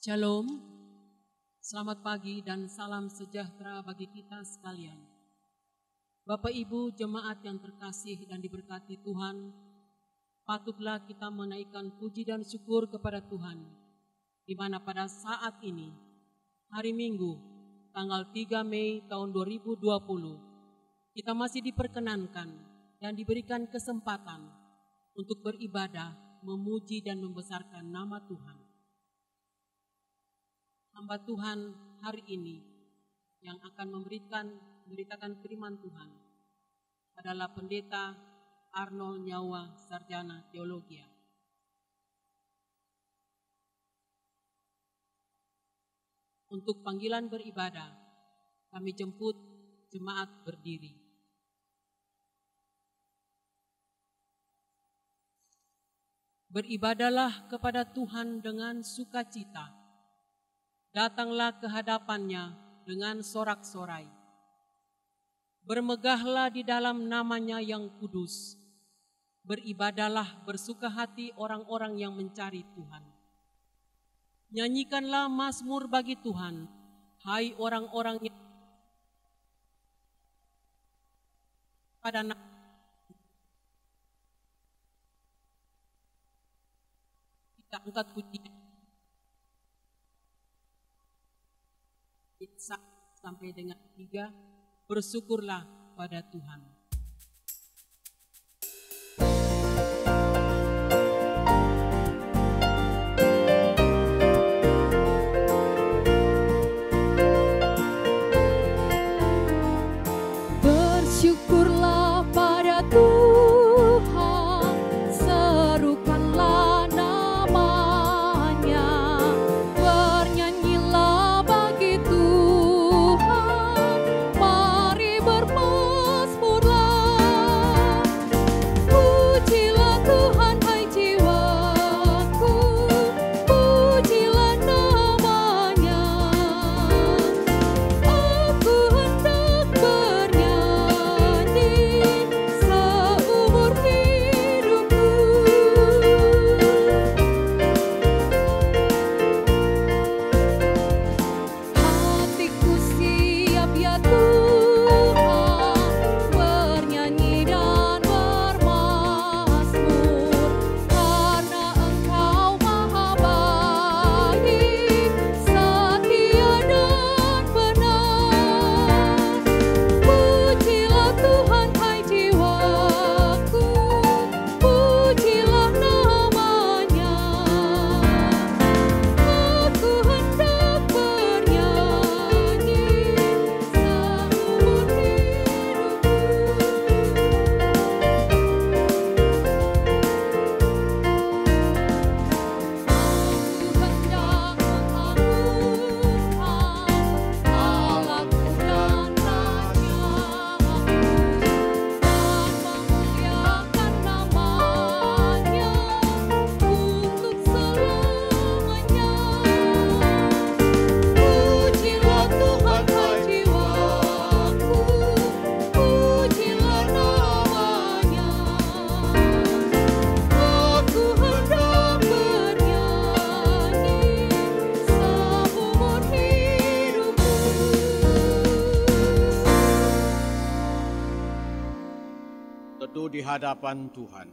Shalom, selamat pagi dan salam sejahtera bagi kita sekalian. Bapak Ibu jemaat yang terkasih dan diberkati Tuhan, patutlah kita menaikkan puji dan syukur kepada Tuhan, di mana pada saat ini, hari Minggu, tanggal 3 Mei tahun 2020, kita masih diperkenankan dan diberikan kesempatan untuk beribadah, memuji dan membesarkan nama Tuhan. Hamba Tuhan hari ini yang akan memberitakan firman Tuhan adalah Pendeta Arnold Nyawa, Sarjana Teologia. Untuk panggilan beribadah, kami jemput jemaat berdiri. Beribadahlah kepada Tuhan dengan sukacita. Datanglah ke hadapannya dengan sorak-sorai. Bermegahlah di dalam namanya yang kudus. Beribadahlah bersuka hati orang-orang yang mencari Tuhan. Nyanyikanlah mazmur bagi Tuhan, hai orang-orang yang pada kita angkat pujian. Sampai dengan 3, bersyukurlah pada Tuhan. Bersyukurlah pada Tuhan, serukanlah namanya, bernyanyilah bagi Tuhan, mari bermazmurlah. Pujilah Tuhan hai jiwaku, pujilah namanya. Aku hendak bernyanyi seumur hidupku. Hatiku siap ya Tuhan, bernyanyi dan bermazmur, karena Engkau maha baik, setia dan benar. Pujilah Tuhan hai jiwaku, pujilah namanya. Aku hendak bernyanyi seumur hidupku. Aku hendak mengagungkan Allahku dan Rajaku, dan memuliakan namanya untuk selamanya. Pujilah Tuhan hai jiwaku, pujilah namanya. Aku hendak bernyanyi seumur hidupku. Teduh di hadapan Tuhan.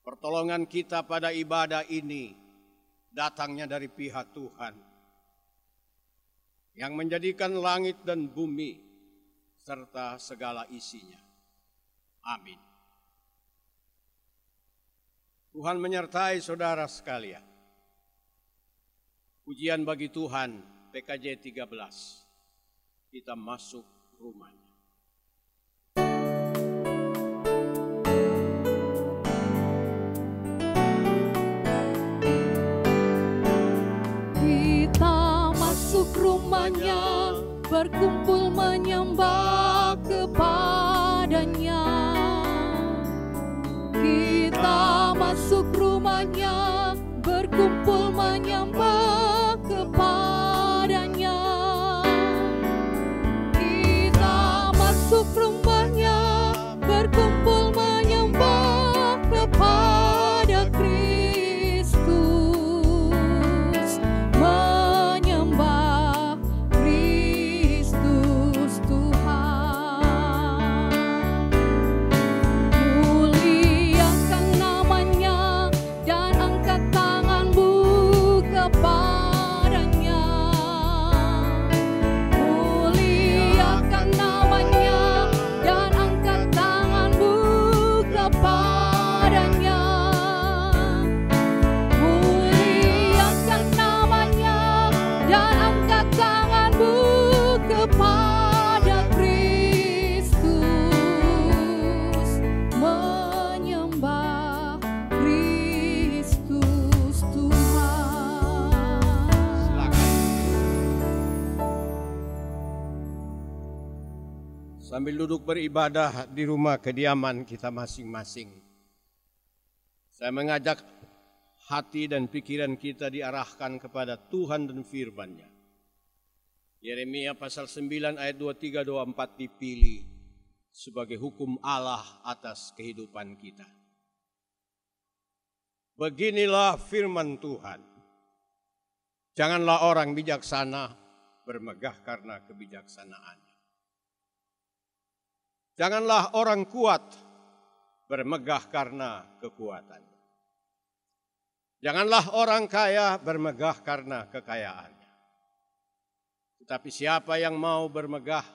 Pertolongan kita pada ibadah ini datangnya dari pihak Tuhan yang menjadikan langit dan bumi serta segala isinya. Amin. Tuhan menyertai saudara sekalian. Pujian bagi Tuhan, PKJ 13. Kita masuk rumahnya. Kita masuk rumahnya, berkumpul menyembah kepadanya. Kita masuk rumahnya, berkumpul menyembah kepadanya. Kita masuk rumahnya, berkumpul menyembah kepada Kristus. Sambil duduk beribadah di rumah kediaman kita masing-masing, saya mengajak hati dan pikiran kita diarahkan kepada Tuhan dan firman-Nya. Yeremia pasal 9 ayat 23-24 dipilih sebagai hukum Allah atas kehidupan kita. Beginilah firman Tuhan. Janganlah orang bijaksana bermegah karena kebijaksanaannya. Janganlah orang kuat bermegah karena kekuatannya. Janganlah orang kaya bermegah karena kekayaannya. Tetapi siapa yang mau bermegah,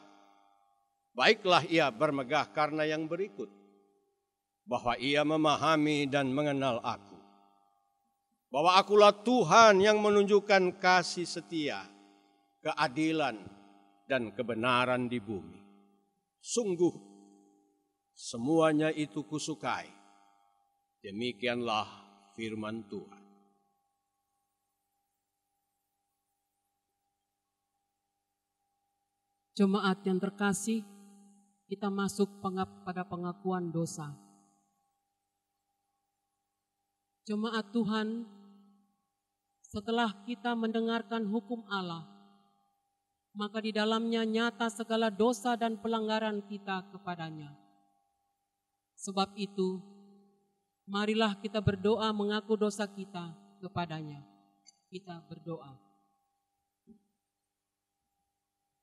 baiklah ia bermegah karena yang berikut, bahwa ia memahami dan mengenal aku, bahwa akulah Tuhan yang menunjukkan kasih setia, keadilan, dan kebenaran di bumi. Sungguh, semuanya itu kusukai. Demikianlah firman Tuhan. Jemaat yang terkasih, kita masuk pada pengakuan dosa. Jemaat Tuhan, setelah kita mendengarkan hukum Allah, maka di dalamnya nyata segala dosa dan pelanggaran kita kepadanya. Sebab itu, marilah kita berdoa mengaku dosa kita kepadanya. Kita berdoa.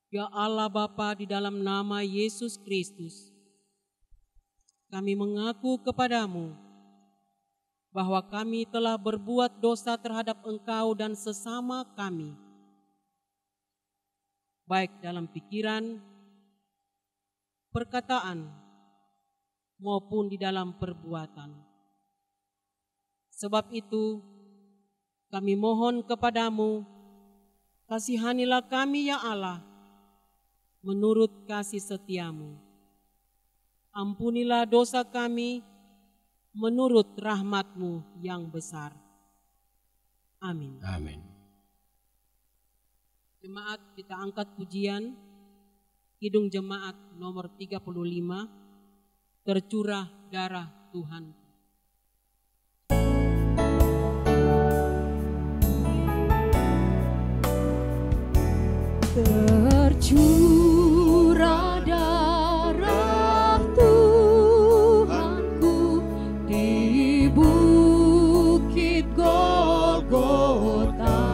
Ya Allah Bapa, di dalam nama Yesus Kristus, kami mengaku kepadamu bahwa kami telah berbuat dosa terhadap Engkau dan sesama kami, baik dalam pikiran, perkataan, maupun di dalam perbuatan. Sebab itu, kami mohon kepadamu, kasihanilah kami ya Allah, menurut kasih setiamu. Ampunilah dosa kami, menurut rahmat-Mu yang besar. Amin. Amin. Jemaat, kita angkat pujian Kidung Jemaat nomor 35, Tercurah Darah Tuhan. Tercurah darah Tuhanku di bukit Golgota,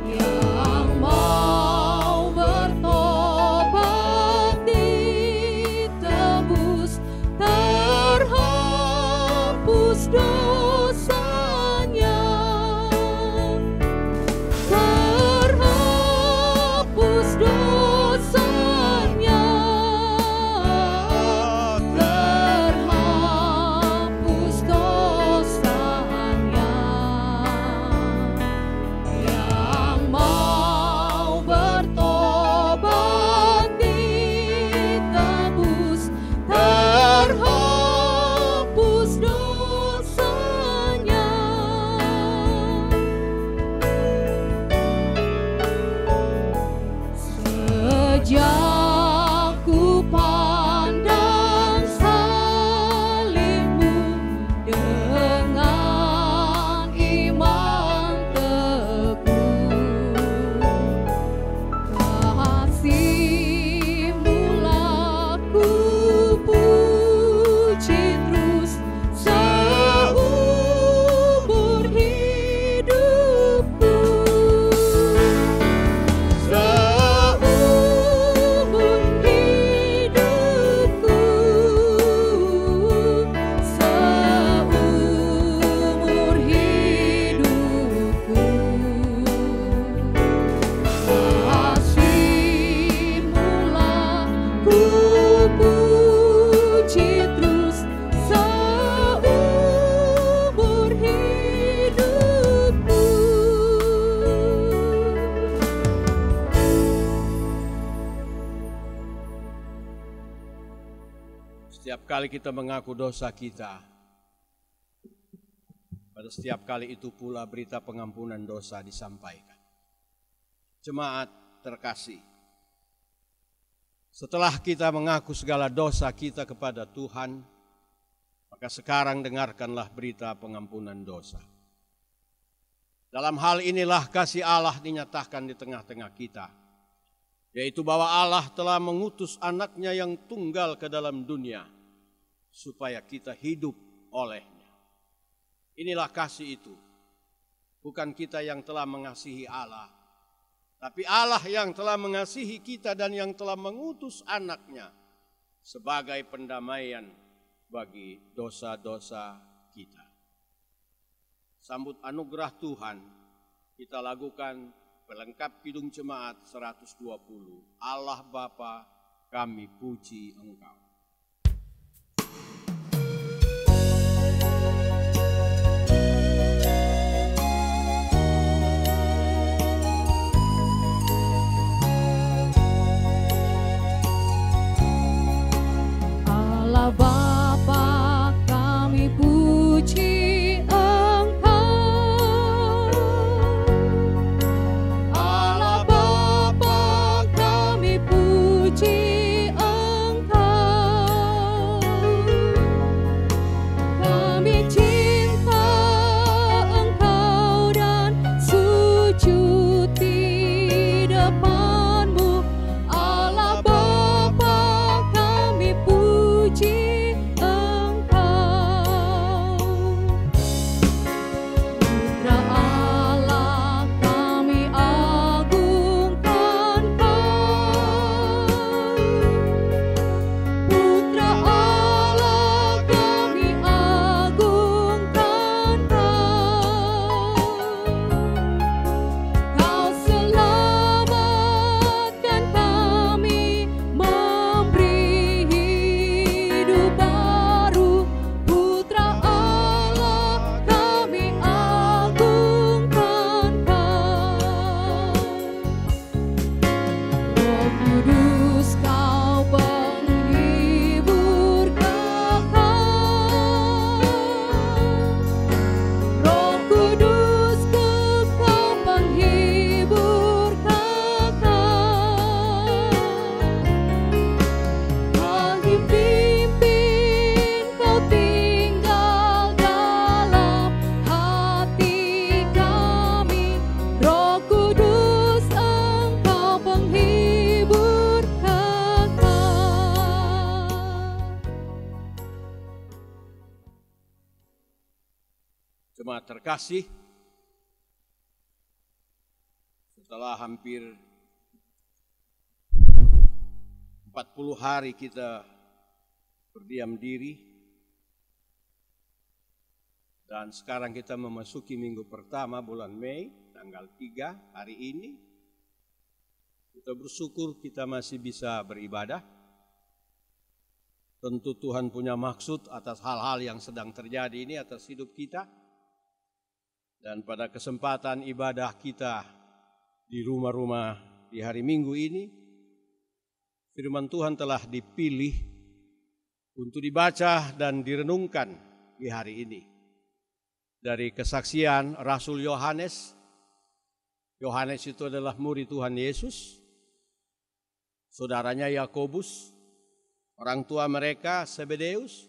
yang mau bertobat ditebus, terhapus dosanya. Setiap kali kita mengaku dosa kita, pada setiap kali itu pula berita pengampunan dosa disampaikan. Jemaat terkasih, Setelah kita mengaku segala dosa kita kepada Tuhan, maka sekarang dengarkanlah berita pengampunan dosa. Dalam hal inilah kasih Allah dinyatakan di tengah-tengah kita, yaitu bahwa Allah telah mengutus anaknya yang tunggal ke dalam dunia, supaya kita hidup olehnya. Inilah kasih itu. Bukan kita yang telah mengasihi Allah, tapi Allah yang telah mengasihi kita dan yang telah mengutus anaknya sebagai pendamaian bagi dosa-dosa kita. Sambut anugerah Tuhan, kita lakukan pelengkap Kidung Jemaat 120. Allah Bapa, kami puji Engkau. Allah Bapa, kami puji Engkau. Allah Bapa, kami puji Engkau. Kami cinta Engkau dan sujud di depan-Mu. Allah Bapa, kami puji Engkau. Putra Allah, kami agungkan Kau. Putra Allah, kami agungkan Kau. Kau selamatkan kami, memberi hidup baru. Putra Allah, kami agungkan Kau. Roh Kudus, Kau penghibur kekal. Roh Kudus, Kau penghibur kekal. Kami pimpin, Kau tinggal dalam hati kami. Roh Kudus, Engkau penghibur kekal. Jemaat terkasih, setelah hampir 40 hari kita berdiam diri, dan sekarang kita memasuki minggu pertama bulan Mei, tanggal 3 hari ini. Kita bersyukur kita masih bisa beribadah. Tentu Tuhan punya maksud atas hal-hal yang sedang terjadi ini atas hidup kita. Dan pada kesempatan ibadah kita di rumah-rumah di hari Minggu ini, firman Tuhan telah dipilih untuk dibaca dan direnungkan di hari ini. Dari kesaksian Rasul Yohanes. Yohanes itu adalah murid Tuhan Yesus. Saudaranya Yakobus, orang tua mereka Zebedeus,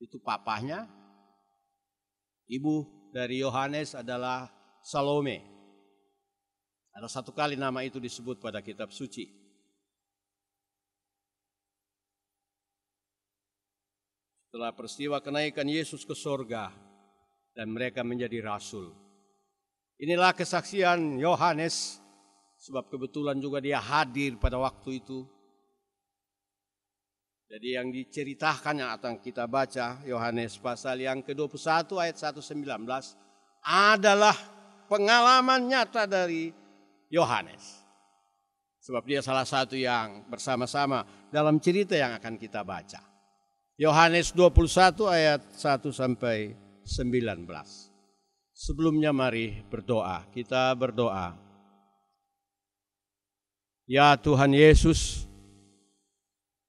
itu papahnya. Ibu dari Yohanes adalah Salome. Ada satu kali nama itu disebut pada kitab suci. Setelah peristiwa kenaikan Yesus ke sorga dan mereka menjadi rasul. Inilah kesaksian Yohanes, sebab kebetulan juga dia hadir pada waktu itu. Jadi yang diceritakan yang akan kita baca, Yohanes pasal yang ke-21 ayat 1-19 adalah pengalaman nyata dari Yohanes. Sebab dia salah satu yang bersama-sama dalam cerita yang akan kita baca. Yohanes 21 ayat 1-19. Sebelumnya mari berdoa, kita berdoa. Ya Tuhan Yesus,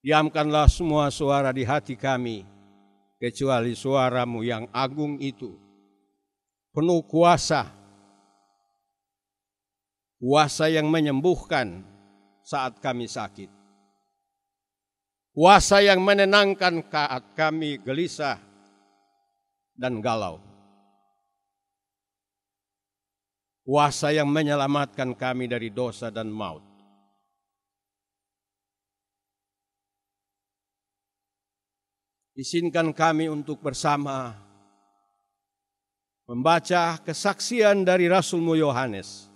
diamkanlah semua suara di hati kami, kecuali suara-Mu yang agung itu. Penuh kuasa, kuasa yang menyembuhkan saat kami sakit. Kuasa yang menenangkan saat kami gelisah dan galau. Kuasa yang menyelamatkan kami dari dosa dan maut. Izinkan kami untuk bersama membaca kesaksian dari Rasulmu Yohanes.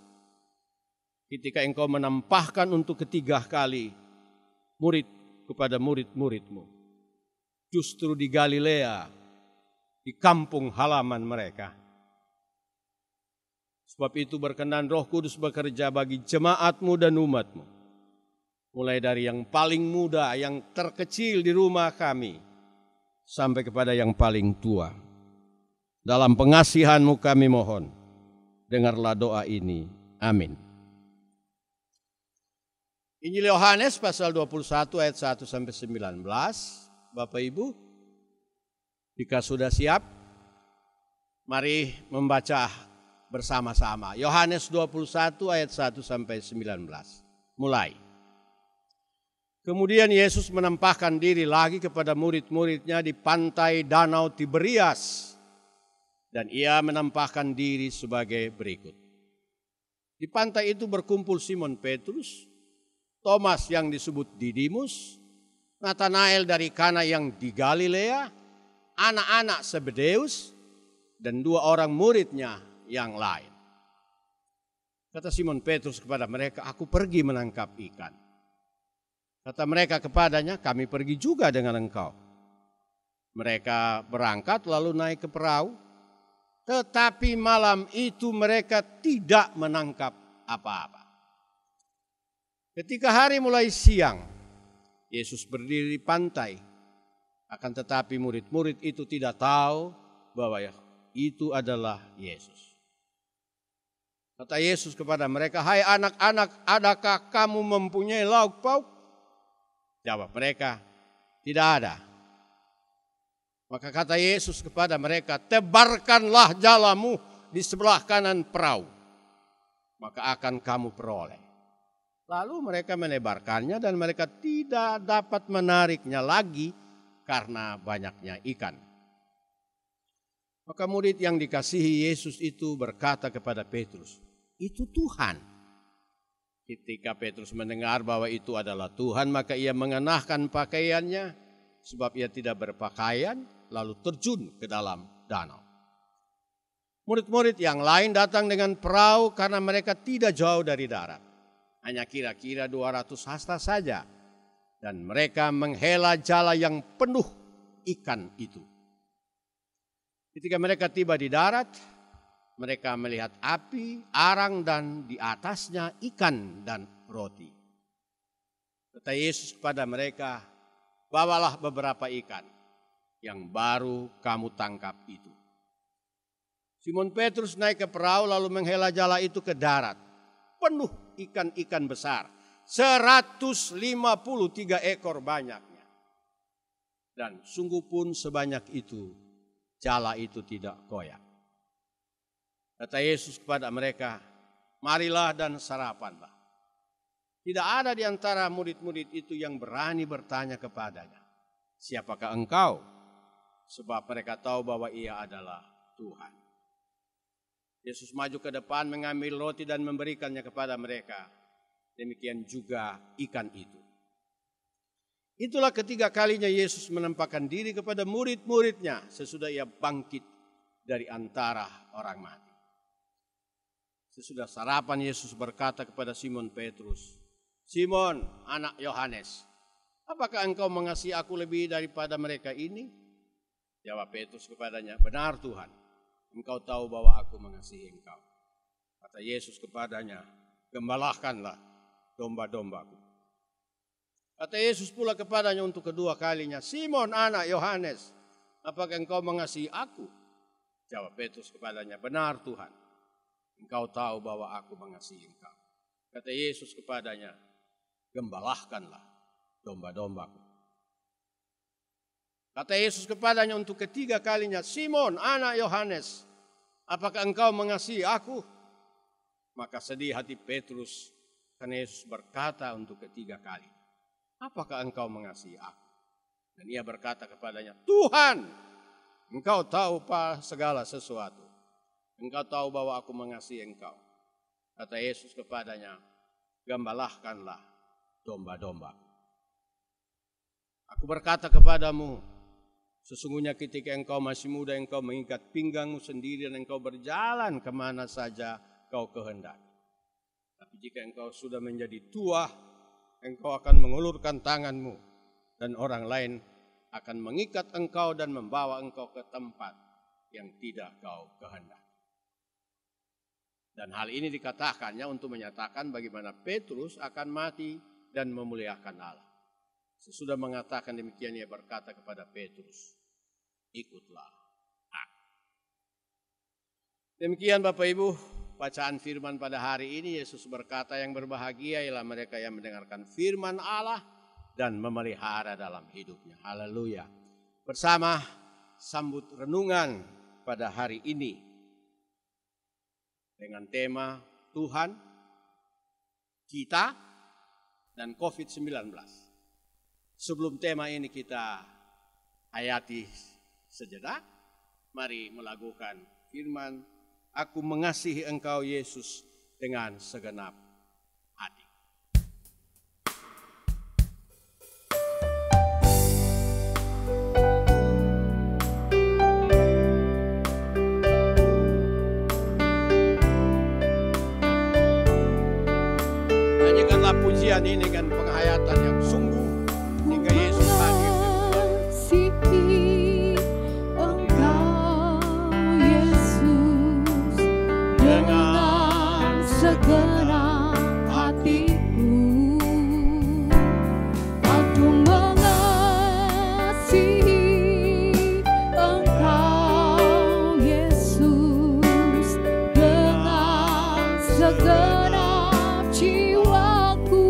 Ketika engkau menampahkan untuk ketiga kali kepada murid-muridmu. Justru di Galilea, di kampung halaman mereka. Sebab itu berkenan Roh Kudus bekerja bagi jemaatmu dan umatmu. Mulai dari yang paling muda, yang terkecil di rumah kami, sampai kepada yang paling tua. Dalam pengasihanmu kami mohon, dengarlah doa ini. Amin. Injil Yohanes pasal 21 ayat 1 sampai 19. Bapak Ibu, jika sudah siap, mari membaca bersama-sama. Yohanes 21 ayat 1 sampai 19. Mulai. Kemudian Yesus menampakkan diri lagi kepada murid-muridnya di pantai Danau Tiberias. Dan ia menampakkan diri sebagai berikut. Di pantai itu berkumpul Simon Petrus, Thomas yang disebut Didimus, Nathanael dari Kana yang di Galilea, anak-anak Zebedeus, dan 2 orang muridnya yang lain. Kata Simon Petrus kepada mereka, aku pergi menangkap ikan. Kata mereka kepadanya, kami pergi juga dengan engkau. Mereka berangkat lalu naik ke perahu, tetapi malam itu mereka tidak menangkap apa-apa. Ketika hari mulai siang, Yesus berdiri di pantai. Akan tetapi murid-murid itu tidak tahu bahwa itu adalah Yesus. Kata Yesus kepada mereka, hai anak-anak, adakah kamu mempunyai lauk pauk? Jawab mereka, tidak ada. Maka kata Yesus kepada mereka, tebarkanlah jalamu di sebelah kanan perahu, maka akan kamu peroleh. Lalu mereka menebarkannya dan mereka tidak dapat menariknya lagi karena banyaknya ikan. Maka murid yang dikasihi Yesus itu berkata kepada Petrus, itu Tuhan. Ketika Petrus mendengar bahwa itu adalah Tuhan, maka ia mengenahkan pakaiannya sebab ia tidak berpakaian, lalu terjun ke dalam danau. Murid-murid yang lain datang dengan perahu karena mereka tidak jauh dari darat. Hanya kira-kira 200 hasta saja. Dan mereka menghela jala yang penuh ikan itu. Ketika mereka tiba di darat, mereka melihat api, arang dan di atasnya ikan dan roti. Kata Yesus kepada mereka, bawalah beberapa ikan yang baru kamu tangkap itu. Simon Petrus naik ke perahu lalu menghela jala itu ke darat. Penuh ikan-ikan besar. 153 ekor banyaknya. Dan sungguh pun sebanyak itu, jala itu tidak koyak. Kata Yesus kepada mereka, marilah dan sarapanlah. Tidak ada di antara murid-murid itu yang berani bertanya kepadanya, siapakah engkau? Sebab mereka tahu bahwa ia adalah Tuhan. Yesus maju ke depan mengambil roti dan memberikannya kepada mereka. Demikian juga ikan itu. Itulah ketiga kalinya Yesus menampakkan diri kepada murid-muridnya sesudah ia bangkit dari antara orang mati. Sesudah sarapan Yesus berkata kepada Simon Petrus, Simon, anak Yohanes, apakah engkau mengasihi aku lebih daripada mereka ini? Jawab Petrus kepadanya, benar Tuhan, engkau tahu bahwa aku mengasihi engkau. Kata Yesus kepadanya, gembalakanlah domba-dombaku. Kata Yesus pula kepadanya untuk kedua kalinya, Simon, anak Yohanes, apakah engkau mengasihi aku? Jawab Petrus kepadanya, benar Tuhan, engkau tahu bahwa aku mengasihi engkau. Kata Yesus kepadanya, gembalakanlah domba-dombaku. Kata Yesus kepadanya untuk ketiga kalinya, Simon, anak Yohanes, apakah engkau mengasihi aku? Maka sedih hati Petrus karena Yesus berkata untuk ketiga kali, apakah engkau mengasihi aku? Dan ia berkata kepadanya, Tuhan, Engkau tahu segala sesuatu. Engkau tahu bahwa aku mengasihi Engkau. Kata Yesus kepadanya, gembalahkanlah domba-domba. Aku berkata kepadamu, sesungguhnya ketika engkau masih muda, engkau mengikat pinggangmu sendiri dan engkau berjalan kemana saja kau kehendaki. Tapi jika engkau sudah menjadi tua, engkau akan mengulurkan tanganmu dan orang lain akan mengikat engkau dan membawa engkau ke tempat yang tidak kau kehendaki. Dan hal ini dikatakannya untuk menyatakan bagaimana Petrus akan mati dan memuliakan Allah. Sesudah mengatakan demikian, ia berkata kepada Petrus, ikutlah aku. Demikian Bapak Ibu, bacaan firman pada hari ini. Yesus berkata, yang berbahagia ialah mereka yang mendengarkan firman Allah dan memelihara dalam hidupnya. Haleluya. Bersama sambut renungan pada hari ini dengan tema Tuhan, kita, dan COVID-19. Sebelum tema ini kita hayati sejenak, mari melakukan firman, aku mengasihi Engkau Yesus dengan segenap hati. Nyanyikanlah pujian ini dengan penghayatan yang sungguh hingga Yesus hadir. Segenap hatiku, aku mengasihi Engkau Yesus dengan segenap jiwaku.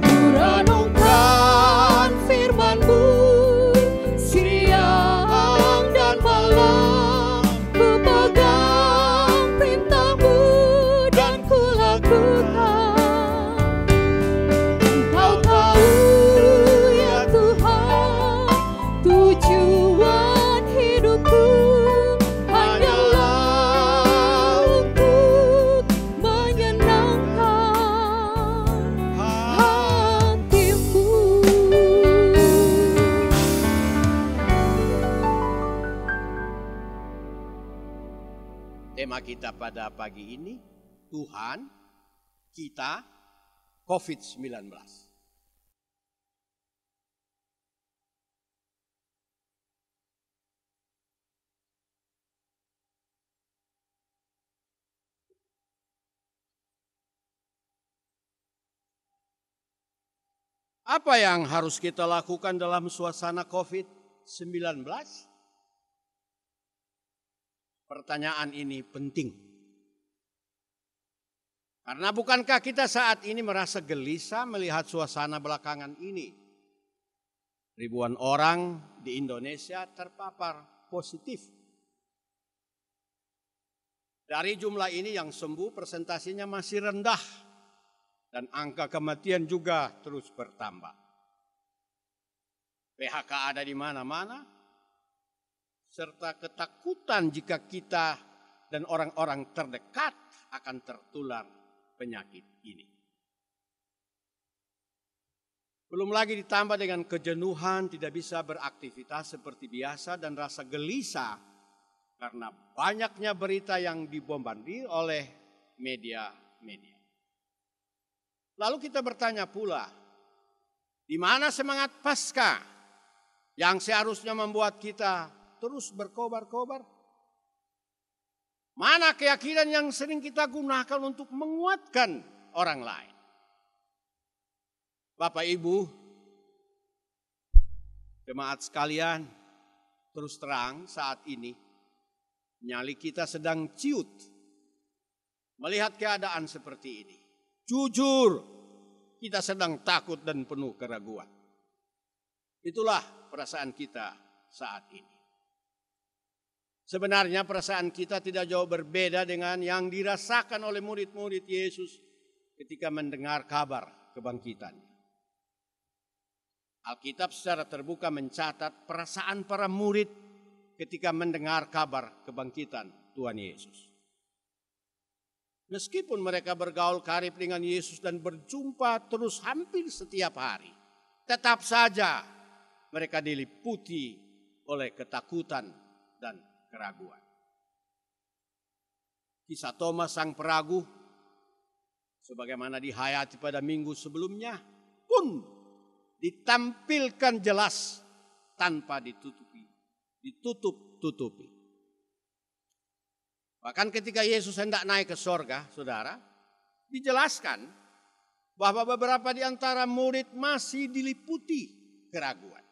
Ku renungkan firman-Mu siang dan malam, ku pegang perintah-Mu dan ku lakukan. Engkau tahu ya Tuhan, tujuan hidupku hanyalah untuk menyenangkan hatimu. Tema kita pada pagi ini, Tuhan, kita, COVID-19. Apa yang harus kita lakukan dalam suasana COVID-19? Pertanyaan ini penting. Karena bukankah kita saat ini merasa gelisah melihat suasana belakangan ini? Ribuan orang di Indonesia terpapar positif. Dari jumlah ini yang sembuh persentasinya masih rendah. Dan angka kematian juga terus bertambah. PHK ada di mana-mana. Serta ketakutan jika kita dan orang-orang terdekat akan tertular penyakit ini. Belum lagi ditambah dengan kejenuhan, tidak bisa beraktivitas seperti biasa dan rasa gelisah karena banyaknya berita yang dibombardir oleh media-media. Lalu kita bertanya pula, di mana semangat Paskah yang seharusnya membuat kita terus berkobar-kobar? Mana keyakinan yang sering kita gunakan untuk menguatkan orang lain? Bapak Ibu, jemaat sekalian, terus terang saat ini nyali kita sedang ciut melihat keadaan seperti ini. Jujur, kita sedang takut dan penuh keraguan. Itulah perasaan kita saat ini. Sebenarnya perasaan kita tidak jauh berbeda dengan yang dirasakan oleh murid-murid Yesus ketika mendengar kabar kebangkitannya. Alkitab secara terbuka mencatat perasaan para murid ketika mendengar kabar kebangkitan Tuhan Yesus. Meskipun mereka bergaul karib dengan Yesus dan berjumpa terus hampir setiap hari, tetap saja mereka diliputi oleh ketakutan dan keraguan. Kisah Thomas sang peragu, sebagaimana dihayati pada minggu sebelumnya, pun ditampilkan jelas tanpa ditutup-tutupi. Bahkan ketika Yesus hendak naik ke sorga, saudara, dijelaskan bahwa beberapa di antara murid masih diliputi keraguan.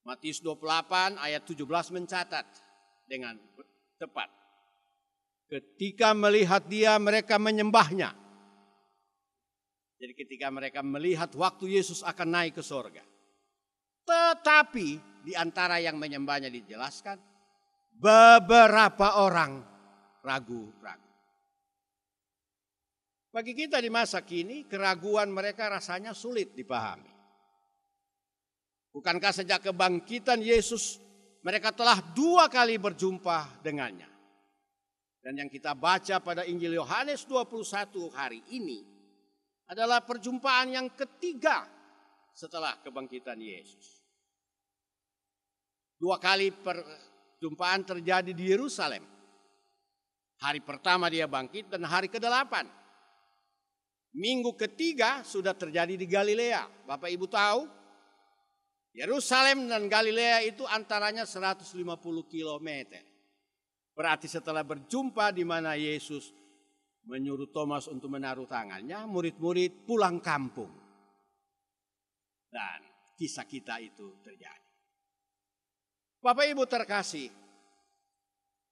Matius 28 ayat 17 mencatat dengan tepat. Ketika melihat dia, mereka menyembahnya. Jadi ketika mereka melihat waktu Yesus akan naik ke sorga. Tetapi di antara yang menyembahnya dijelaskan, beberapa orang ragu-ragu. Bagi kita di masa kini, keraguan mereka rasanya sulit dipahami. Bukankah sejak kebangkitan Yesus, mereka telah 2 kali berjumpa dengannya. Dan yang kita baca pada Injil Yohanes 21 hari ini adalah perjumpaan yang ketiga setelah kebangkitan Yesus. 2 kali perjumpaan terjadi di Yerusalem. Hari pertama dia bangkit dan hari ke-8. Minggu ketiga sudah terjadi di Galilea. Bapak Ibu tahu, Yerusalem dan Galilea itu antaranya 150 kilometer. Berarti setelah berjumpa di mana Yesus menyuruh Thomas untuk menaruh tangannya, murid-murid pulang kampung. Dan kisah kita itu terjadi. Bapak Ibu terkasih,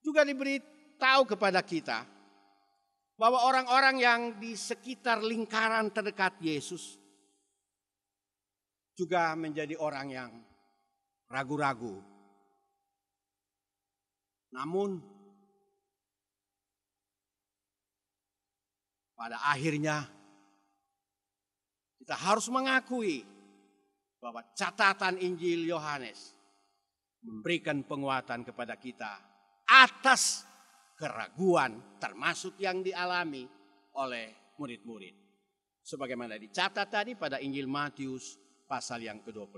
juga diberitahu kepada kita bahwa orang-orang yang di sekitar lingkaran terdekat Yesus juga menjadi orang yang ragu-ragu. Namun pada akhirnya kita harus mengakui bahwa catatan Injil Yohanes memberikan penguatan kepada kita atas keraguan termasuk yang dialami oleh murid-murid. Sebagaimana dicatat tadi pada Injil Matius pasal yang ke-28.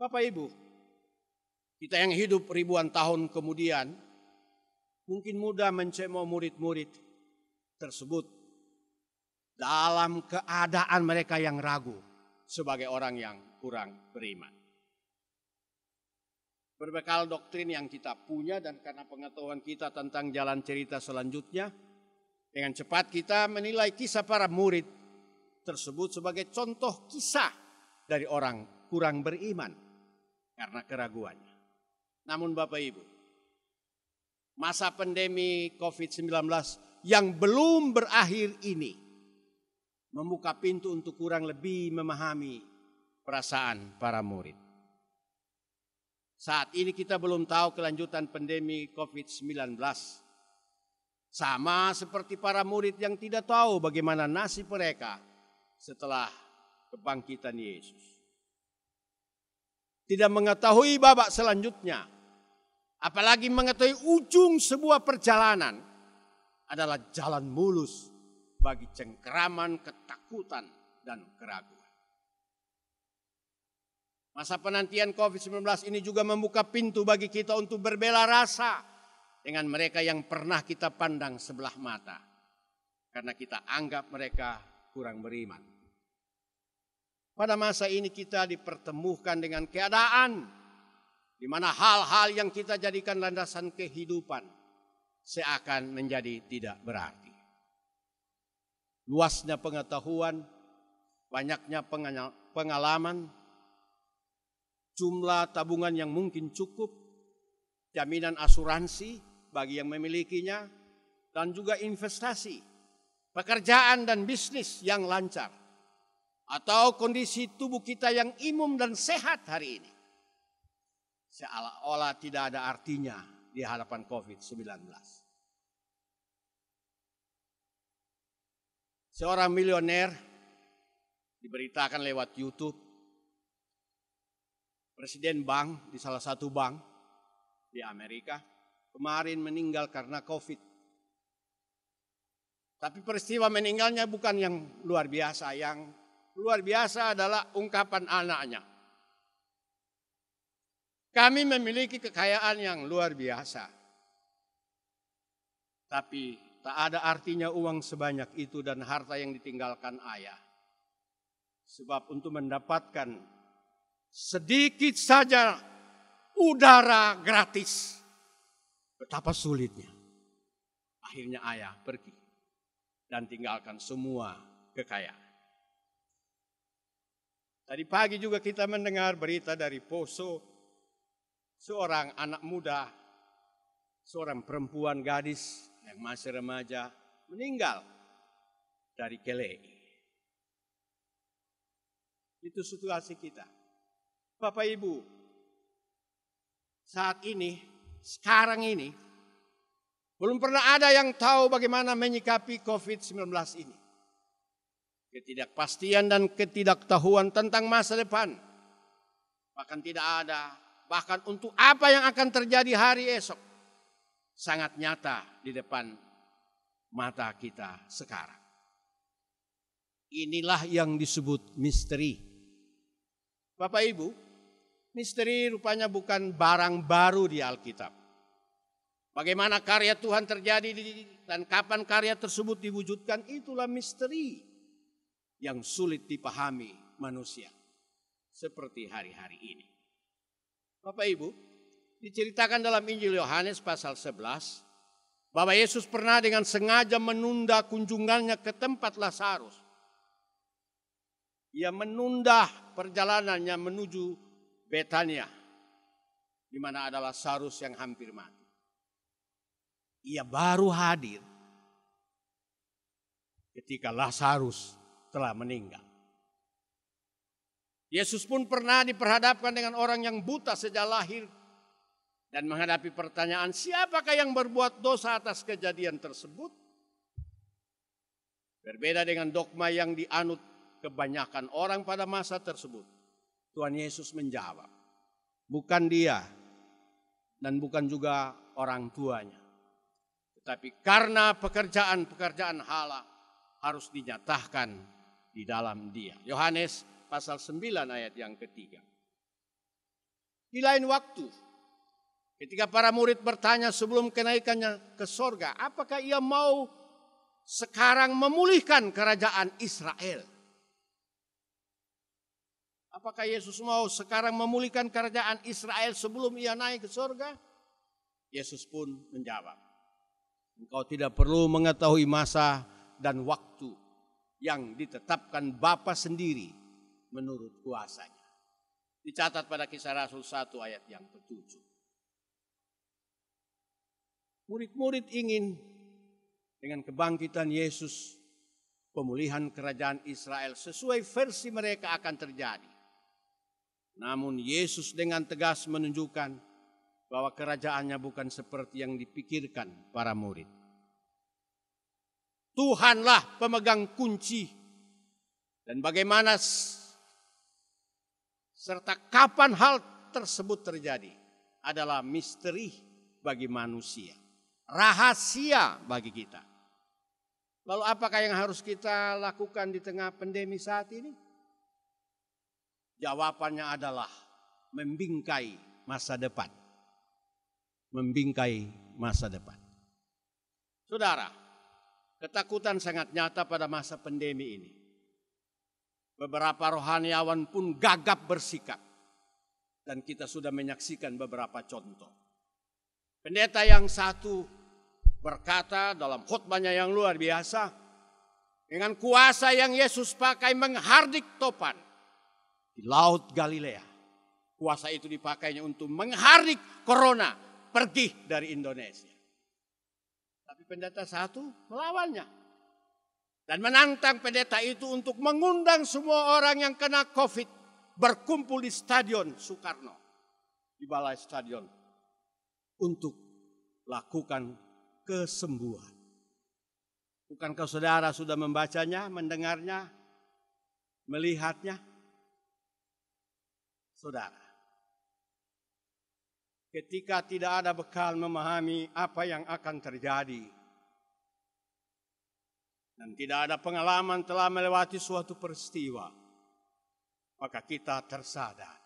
Bapak Ibu, kita yang hidup ribuan tahun kemudian mungkin mudah mencemooh murid-murid tersebut dalam keadaan mereka yang ragu sebagai orang yang kurang beriman. Berbekal doktrin yang kita punya dan karena pengetahuan kita tentang jalan cerita selanjutnya, dengan cepat kita menilai kisah para murid tersebut sebagai contoh kisah dari orang kurang beriman karena keraguannya. Namun Bapak Ibu, masa pandemi COVID-19 yang belum berakhir ini membuka pintu untuk kurang lebih memahami perasaan para murid. Saat ini kita belum tahu kelanjutan pandemi COVID-19. Sama seperti para murid yang tidak tahu bagaimana nasib mereka setelah kebangkitan Yesus. Tidak mengetahui babak selanjutnya, apalagi mengetahui ujung sebuah perjalanan adalah jalan mulus bagi cengkeraman, ketakutan, dan keraguan. Masa penantian COVID-19 ini juga membuka pintu bagi kita untuk berbela rasa dengan mereka yang pernah kita pandang sebelah mata, karena kita anggap mereka kurang beriman. Pada masa ini kita dipertemukan dengan keadaan di mana hal-hal yang kita jadikan landasan kehidupan seakan menjadi tidak berarti. Luasnya pengetahuan, banyaknya pengalaman, jumlah tabungan yang mungkin cukup, jaminan asuransi bagi yang memilikinya, dan juga investasi, pekerjaan dan bisnis yang lancar, atau kondisi tubuh kita yang imum dan sehat hari ini, seolah-olah tidak ada artinya di hadapan COVID-19. seorang milioner diberitakan lewat YouTube, presiden bank di salah satu bank di Amerika kemarin meninggal karena COVID. Tapi peristiwa meninggalnya bukan yang luar biasa. Yang luar biasa adalah ungkapan anaknya. Kami memiliki kekayaan yang luar biasa. Tapi tak ada artinya uang sebanyak itu dan harta yang ditinggalkan ayah. Sebab untuk mendapatkan sedikit saja udara gratis, betapa sulitnya. Akhirnya ayah pergi dan tinggalkan semua kekayaan. Tadi pagi juga kita mendengar berita dari Poso, seorang anak muda, seorang perempuan gadis yang masih remaja meninggal dari kelai. Itu situasi kita. Bapak Ibu, saat ini, sekarang ini, belum pernah ada yang tahu bagaimana menyikapi COVID-19 ini. Ketidakpastian dan ketidaktahuan tentang masa depan. Bahkan tidak ada, bahkan untuk apa yang akan terjadi hari esok. Sangat nyata di depan mata kita sekarang. Inilah yang disebut misteri. Bapak Ibu, misteri rupanya bukan barang baru di Alkitab. Bagaimana karya Tuhan terjadi dan kapan karya tersebut diwujudkan, itulah misteri yang sulit dipahami manusia. Seperti hari-hari ini. Bapak Ibu, diceritakan dalam Injil Yohanes pasal 11, bahwa Yesus pernah dengan sengaja menunda kunjungannya ke tempat Lazarus. Ia menunda perjalanannya menuju Betania, di mana ada Lazarus yang hampir mati. Ia baru hadir ketika Lazarus telah meninggal. Yesus pun pernah diperhadapkan dengan orang yang buta sejak lahir dan menghadapi pertanyaan, siapakah yang berbuat dosa atas kejadian tersebut? Berbeda dengan dogma yang dianut kebanyakan orang pada masa tersebut, Tuhan Yesus menjawab, bukan dia dan bukan juga orang tuanya. Tetapi karena pekerjaan-pekerjaan Allah harus dinyatakan di dalam dia. Yohanes pasal 9 ayat yang ketiga. Di lain waktu, ketika para murid bertanya sebelum kenaikannya ke sorga, apakah ia mau sekarang memulihkan kerajaan Israel? Apakah Yesus mau sekarang memulihkan kerajaan Israel sebelum ia naik ke sorga? Yesus pun menjawab, engkau tidak perlu mengetahui masa dan waktu yang ditetapkan Bapa sendiri menurut kuasanya. Dicatat pada Kisah Rasul 1 ayat yang ke-7. Murid-murid ingin dengan kebangkitan Yesus, pemulihan kerajaan Israel sesuai versi mereka akan terjadi. Namun Yesus dengan tegas menunjukkan bahwa kerajaannya bukan seperti yang dipikirkan para murid. Tuhanlah pemegang kunci dan bagaimana serta kapan hal tersebut terjadi adalah misteri bagi manusia, rahasia bagi kita. Lalu apakah yang harus kita lakukan di tengah pandemi saat ini? Jawabannya adalah membingkai masa depan. Membingkai masa depan. Saudara, ketakutan sangat nyata pada masa pandemi ini. Beberapa rohaniawan pun gagap bersikap. Dan kita sudah menyaksikan beberapa contoh. Pendeta yang satu berkata dalam khotbahnya yang luar biasa, dengan kuasa yang Yesus pakai menghardik topan di Laut Galilea. Kuasa itu dipakainya untuk menghardik corona pergi dari Indonesia. Tapi pendeta satu melawannya. Dan menantang pendeta itu untuk mengundang semua orang yang kena COVID berkumpul di Stadion Soekarno. Di Balai Stadion. Untuk lakukan kesembuhan. Bukankah saudara sudah membacanya, mendengarnya, melihatnya? Saudara, ketika tidak ada bekal memahami apa yang akan terjadi, dan tidak ada pengalaman telah melewati suatu peristiwa, maka kita tersadar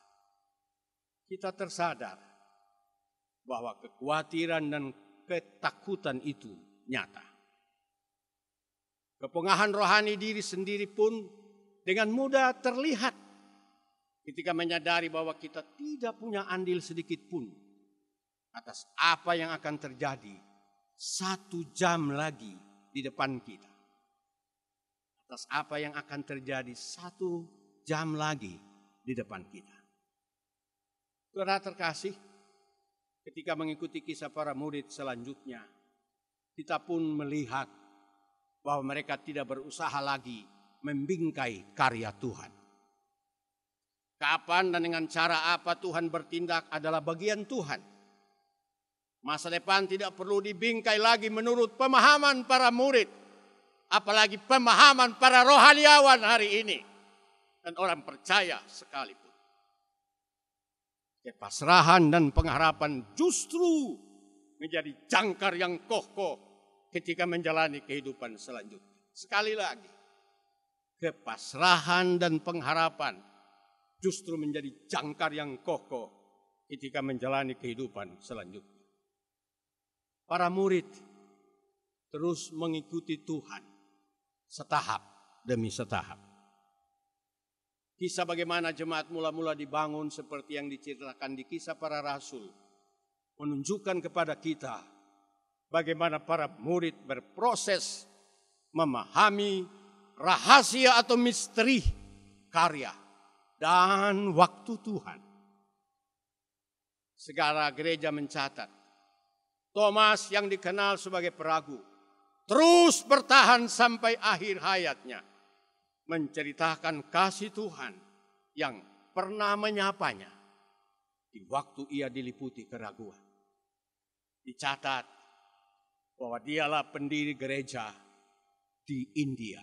bahwa kekhawatiran dan ketakutan itu nyata. Kepungahan rohani diri sendiri pun dengan mudah terlihat ketika menyadari bahwa kita tidak punya andil sedikit pun atas apa yang akan terjadi 1 jam lagi di depan kita. Atas apa yang akan terjadi 1 jam lagi di depan kita. Saudara terkasih, ketika mengikuti kisah para murid selanjutnya, kita pun melihat bahwa mereka tidak berusaha lagi membingkai karya Tuhan. Kapan dan dengan cara apa Tuhan bertindak adalah bagian Tuhan. Masa depan tidak perlu dibingkai lagi menurut pemahaman para murid, apalagi pemahaman para rohaniawan hari ini dan orang percaya sekalipun. Kepasrahan dan pengharapan justru menjadi jangkar yang kokoh ketika menjalani kehidupan selanjutnya. Sekali lagi, kepasrahan dan pengharapan justru menjadi jangkar yang kokoh ketika menjalani kehidupan selanjutnya. Para murid terus mengikuti Tuhan setahap demi setahap. Kisah bagaimana jemaat mula-mula dibangun seperti yang diceritakan di Kisah Para Rasul menunjukkan kepada kita bagaimana para murid berproses memahami rahasia atau misteri karya dan waktu Tuhan. Segala gereja mencatat Thomas yang dikenal sebagai peragu terus bertahan sampai akhir hayatnya, menceritakan kasih Tuhan yang pernah menyapanya di waktu ia diliputi keraguan. Dicatat bahwa dialah pendiri gereja di India,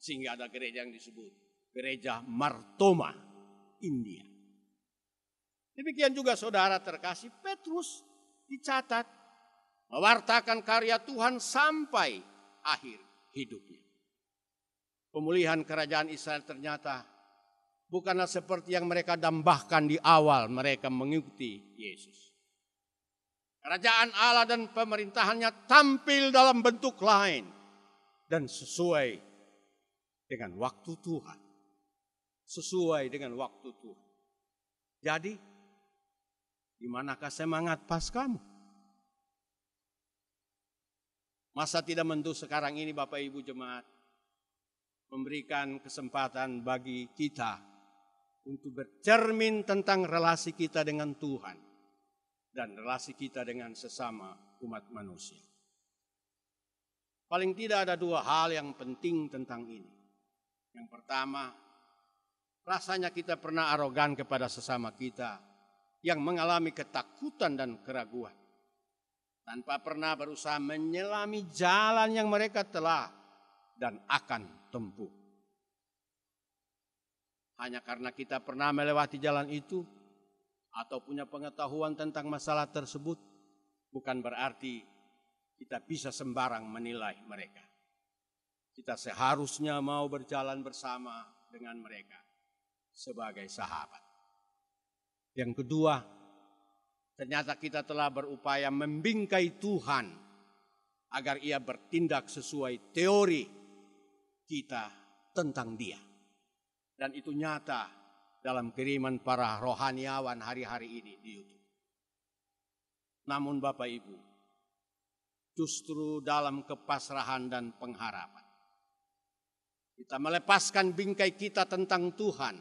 sehingga ada gereja yang disebut Gereja Martoma India. Demikian juga saudara terkasih, Petrus dicatat mewartakan karya Tuhan sampai akhir hidupnya. Pemulihan kerajaan Israel ternyata bukanlah seperti yang mereka dambahkan di awal mereka mengikuti Yesus. Kerajaan Allah dan pemerintahannya tampil dalam bentuk lain dan sesuai dengan waktu Tuhan. Sesuai dengan waktu Tuhan. Jadi, di manakah semangat Paskamu? Masa tidak menentu sekarang ini Bapak Ibu jemaat memberikan kesempatan bagi kita untuk bercermin tentang relasi kita dengan Tuhan dan relasi kita dengan sesama umat manusia. Paling tidak ada 2 hal yang penting tentang ini. Yang pertama, rasanya kita pernah arogan kepada sesama kita yang mengalami ketakutan dan keraguan, tanpa pernah berusaha menyelami jalan yang mereka telah dan akan tempuh. Hanya karena kita pernah melewati jalan itu atau punya pengetahuan tentang masalah tersebut, bukan berarti kita bisa sembarang menilai mereka. Kita seharusnya mau berjalan bersama dengan mereka sebagai sahabat. Yang kedua, ternyata kita telah berupaya membingkai Tuhan agar ia bertindak sesuai teori kita tentang Dia. Dan itu nyata dalam kiriman para rohaniawan hari-hari ini di YouTube. Namun Bapak Ibu, justru dalam kepasrahan dan pengharapan, kita melepaskan bingkai kita tentang Tuhan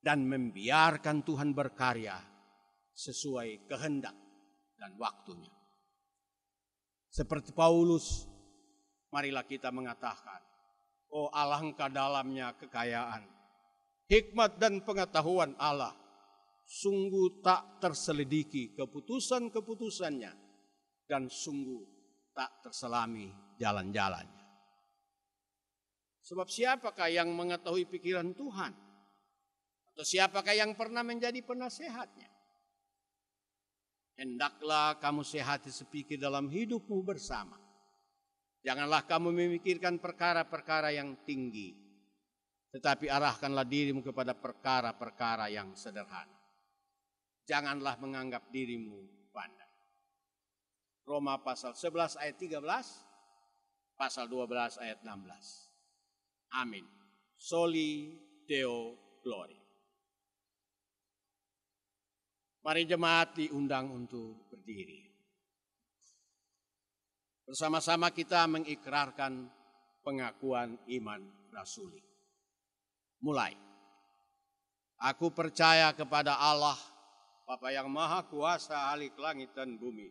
dan membiarkan Tuhan berkarya sesuai kehendak dan waktunya. Seperti Paulus, marilah kita mengatakan, oh alangkah dalamnya kekayaan, hikmat dan pengetahuan Allah, sungguh tak terselidiki keputusan-keputusannya dan sungguh tak terselami jalan-jalannya. Sebab siapakah yang mengetahui pikiran Tuhan? Atau siapakah yang pernah menjadi penasehatnya? Hendaklah kamu sehati sepikir dalam hidupmu bersama. Janganlah kamu memikirkan perkara-perkara yang tinggi, tetapi arahkanlah dirimu kepada perkara-perkara yang sederhana. Janganlah menganggap dirimu pandai. Roma pasal 11 ayat 13, pasal 12 ayat 16. Amin. Soli Deo Gloria. Mari jemaat diundang untuk berdiri. Bersama-sama kita mengikrarkan pengakuan iman rasuli. Mulai. Aku percaya kepada Allah, Bapa yang Maha Kuasa, Halik langit dan bumi.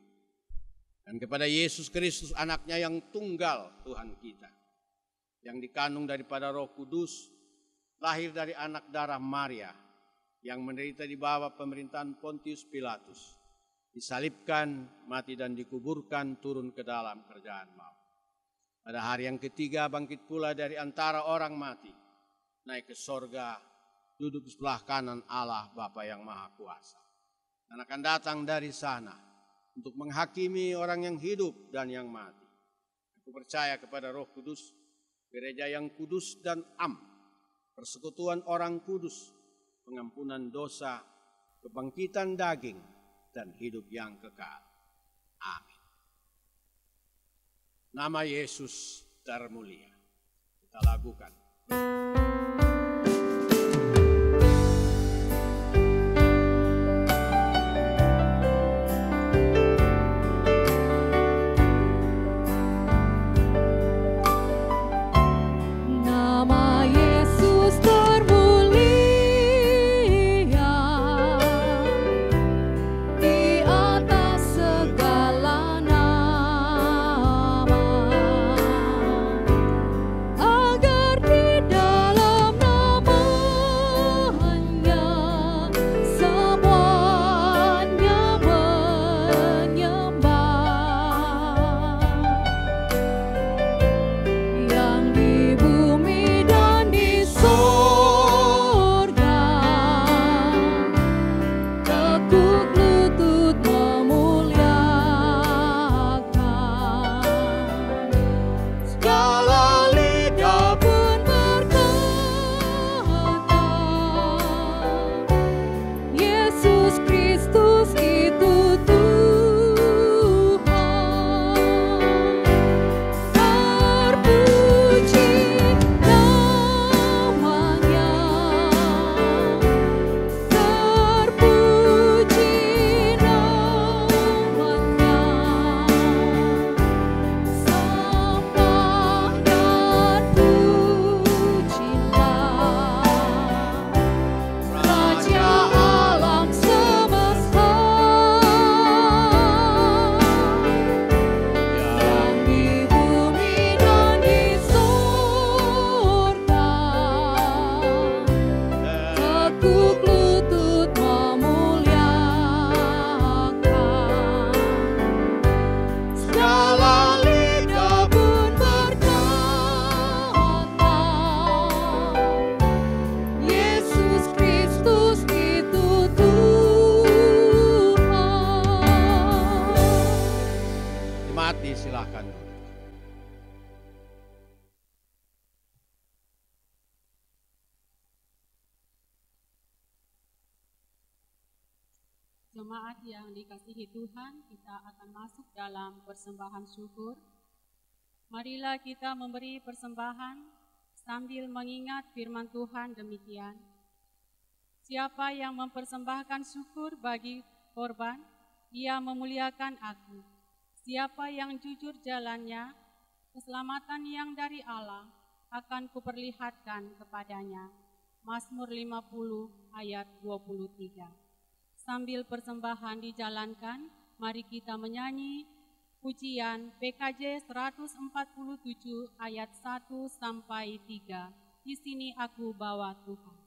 Dan kepada Yesus Kristus, anaknya yang tunggal Tuhan kita. Yang dikandung daripada Roh Kudus, lahir dari anak darah Maria, yang menderita di bawah pemerintahan Pontius Pilatus, disalibkan, mati dan dikuburkan, turun ke dalam kerajaan maut. Pada hari yang ketiga bangkit pula dari antara orang mati, naik ke sorga, duduk di sebelah kanan Allah Bapa yang Maha Kuasa. Dan akan datang dari sana untuk menghakimi orang yang hidup dan yang mati. Aku percaya kepada Roh Kudus, gereja yang kudus dan am, persekutuan orang kudus, pengampunan dosa, kebangkitan daging, dan hidup yang kekal. Amin. Nama Yesus termulia. Kita lakukan. Jemaat yang dikasihi Tuhan, kita akan masuk dalam persembahan syukur. Marilah kita memberi persembahan sambil mengingat firman Tuhan demikian. Siapa yang mempersembahkan syukur bagi korban, ia memuliakan aku. Siapa yang jujur jalannya, keselamatan yang dari Allah akan kuperlihatkan kepadanya. Mazmur 50 ayat 23. Sambil persembahan dijalankan, mari kita menyanyi pujian PKJ 147 ayat 1 sampai 3. Di sini aku bawa Tuhan.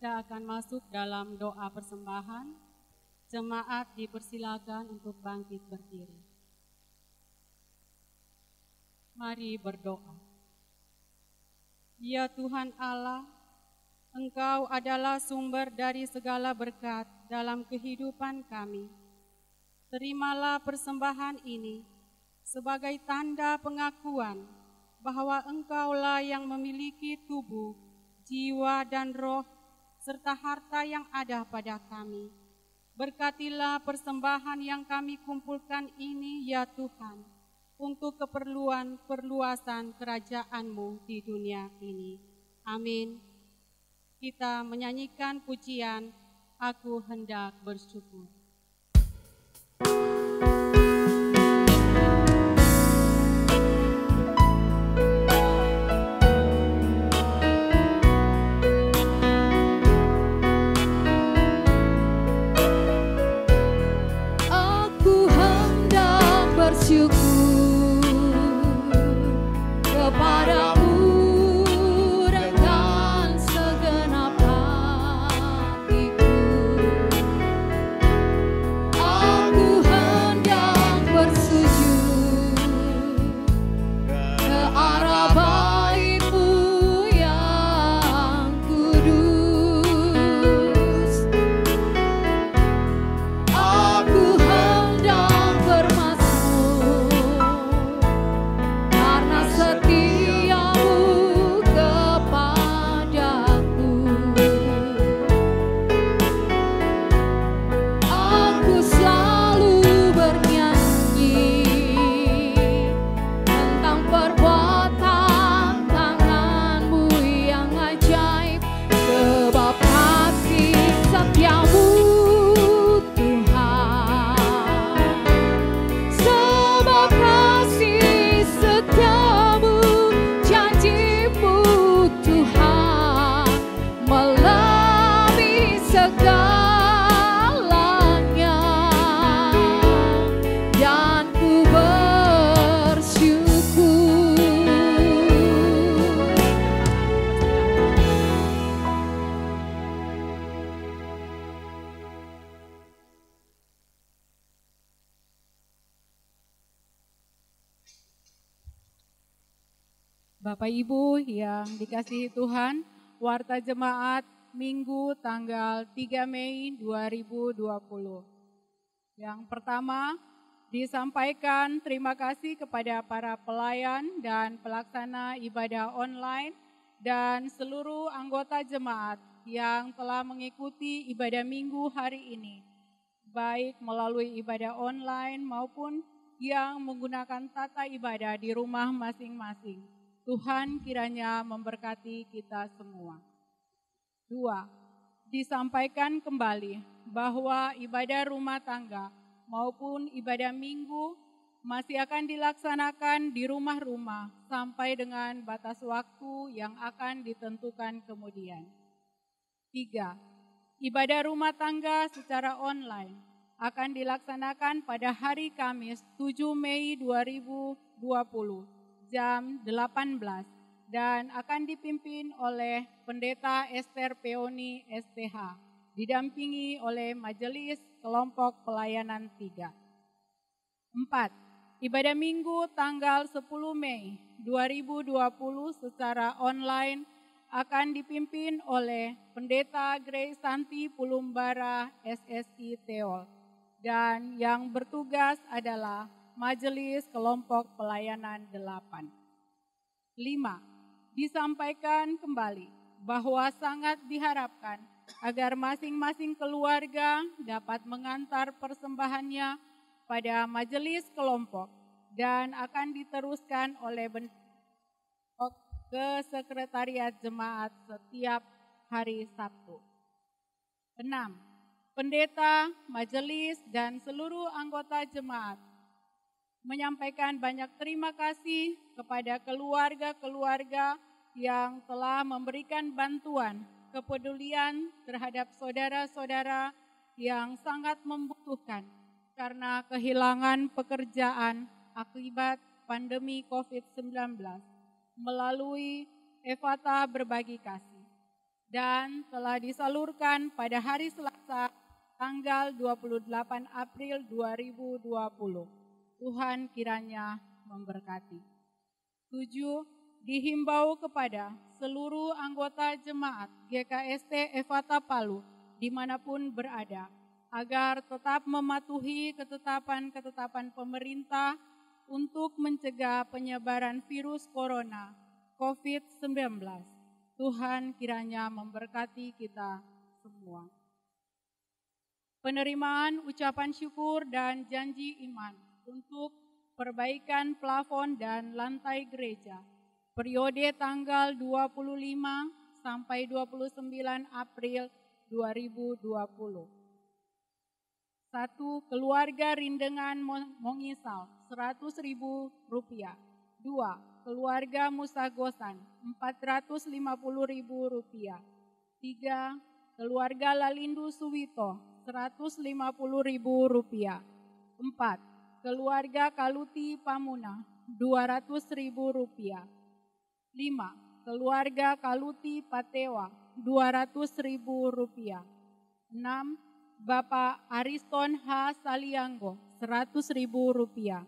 kita akan masuk dalam doa persembahan. Jemaat dipersilakan untuk bangkit berdiri. Mari berdoa. Ya Tuhan Allah, Engkau adalah sumber dari segala berkat dalam kehidupan kami. Terimalah persembahan ini sebagai tanda pengakuan bahwa Engkaulah yang memiliki tubuh, jiwa, dan roh, serta harta yang ada pada kami. Berkatilah persembahan yang kami kumpulkan ini, ya Tuhan, untuk keperluan perluasan kerajaan-Mu di dunia ini. Amin. Kita menyanyikan pujian, Aku Hendak Bersyukur. Aku hendak bersyukur kepadamu dengan segenap hatiku. Aku hendak bersujud ke arah bait-Mu yang kudus. Aku hendak bermasmur karena setia-Mu kepadaku. Aku selalu bernyanyi tentang perbuatan tangan-Mu yang ajaib, sebab kasih setia-Mu Tuhan. Sebab kasih setia-Mu, janji-Mu Tuhan, melebihi segalanya, dan ku bersyukur. Bapak Ibu yang dikasihi Tuhan, Warta Jemaat Minggu tanggal 3 Mei 2020. Yang pertama, disampaikan terima kasih kepada para pelayan dan pelaksana ibadah online dan seluruh anggota jemaat yang telah mengikuti ibadah Minggu hari ini, baik melalui ibadah online maupun yang menggunakan tata ibadah di rumah masing-masing. Tuhan kiranya memberkati kita semua. 2. Disampaikan kembali bahwa ibadah rumah tangga maupun ibadah minggu masih akan dilaksanakan di rumah-rumah sampai dengan batas waktu yang akan ditentukan kemudian. 3. Ibadah rumah tangga secara online akan dilaksanakan pada hari Kamis 7 Mei 2020. Jam 18 dan akan dipimpin oleh Pendeta Esther Peoni STH, didampingi oleh Majelis Kelompok Pelayanan 3. 4. Ibadah Minggu tanggal 10 Mei 2020 secara online akan dipimpin oleh Pendeta Grace Santi Pulumbara SSI Teol, dan yang bertugas adalah Majelis Kelompok Pelayanan 8. 5. Disampaikan kembali bahwa sangat diharapkan agar masing-masing keluarga dapat mengantar persembahannya pada majelis kelompok dan akan diteruskan oleh ke sekretariat jemaat setiap hari Sabtu. 6. Pendeta, majelis, dan seluruh anggota jemaat menyampaikan banyak terima kasih kepada keluarga-keluarga yang telah memberikan bantuan kepedulian terhadap saudara-saudara yang sangat membutuhkan karena kehilangan pekerjaan akibat pandemi COVID-19 melalui Evata Berbagi Kasih. dan telah disalurkan pada hari Selasa tanggal 28 April 2020. Tuhan kiranya memberkati. 7. Dihimbau kepada seluruh anggota jemaat GKST Efata Palu dimanapun berada, agar tetap mematuhi ketetapan-ketetapan pemerintah untuk mencegah penyebaran virus corona COVID-19. Tuhan kiranya memberkati kita semua. Penerimaan ucapan syukur dan janji iman untuk perbaikan plafon dan lantai gereja periode tanggal 25 sampai 29 April 2020. 1. Keluarga Rindengan Mongisal Rp100.000. 2. Keluarga Musa Gosan Rp450.000. 3. Keluarga Lalindu Suwito Rp150.000. 4. Keluarga Kaluti Pamuna Rp200.000. 5. Keluarga Kaluti Patewa Rp200.000. 6. Bapak Ariston H. Salianggo Rp100.000.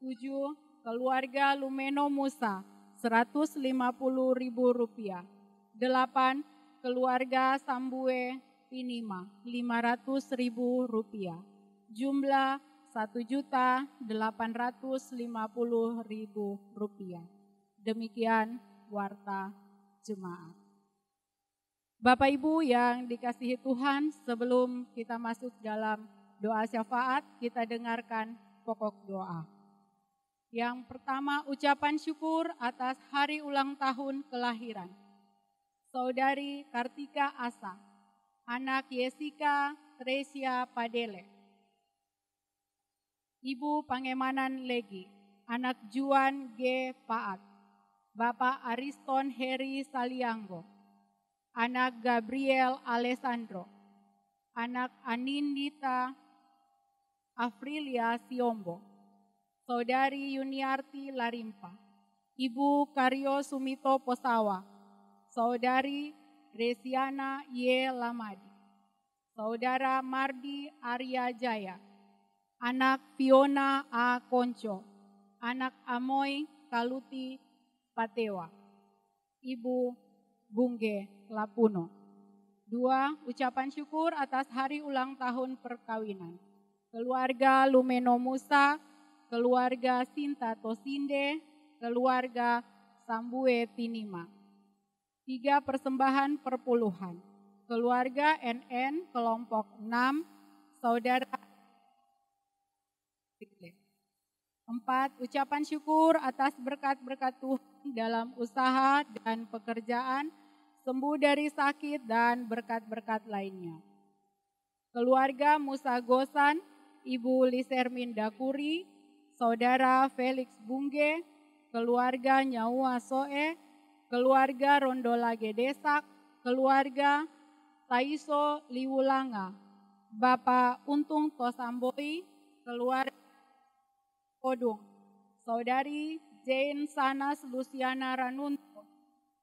7. Keluarga Lumeno Musa Rp150.000. 8. Keluarga Sambue Pinima Rp500.000. Jumlah Rp1.850.000. Demikian warta jemaat. Bapak Ibu yang dikasihi Tuhan, sebelum kita masuk dalam doa syafaat, kita dengarkan pokok doa. Yang pertama, ucapan syukur atas hari ulang tahun kelahiran Saudari Kartika Asa, anak Yesika Tresia Padele. Ibu Pangemanan Legi, anak Juan G. Paat. Bapak Ariston Heri Salianggo, anak Gabriel Alessandro, anak Anindita Afrilia Siombo, Saudari Yuniarti Larimpa, Ibu Karyo Sumito Posawa, Saudari Resiana Y. Lamadi, Saudara Mardi Arya Jaya, anak Fiona A. Konco, anak Amoy Kaluti Patewa, Ibu Bungge Lapuno. 2. Ucapan syukur atas hari ulang tahun perkawinan keluarga Lumeno Musa, keluarga Sinta Tosinde, keluarga Sambue Tinima. 3. Persembahan perpuluhan keluarga NN kelompok 6, saudara. 4. Ucapan syukur atas berkat-berkat Tuhan dalam usaha dan pekerjaan, sembuh dari sakit dan berkat-berkat lainnya. Keluarga Musa Gosan, Ibu Lisermin Dakuri, Saudara Felix Bungge, keluarga Nyawa Soe, keluarga Rondola Gedesak, keluarga Taiso Liwulanga, Bapak Untung Tosamboi, keluarga Kodung, Saudari Jane Sanas Luciana Ranunto,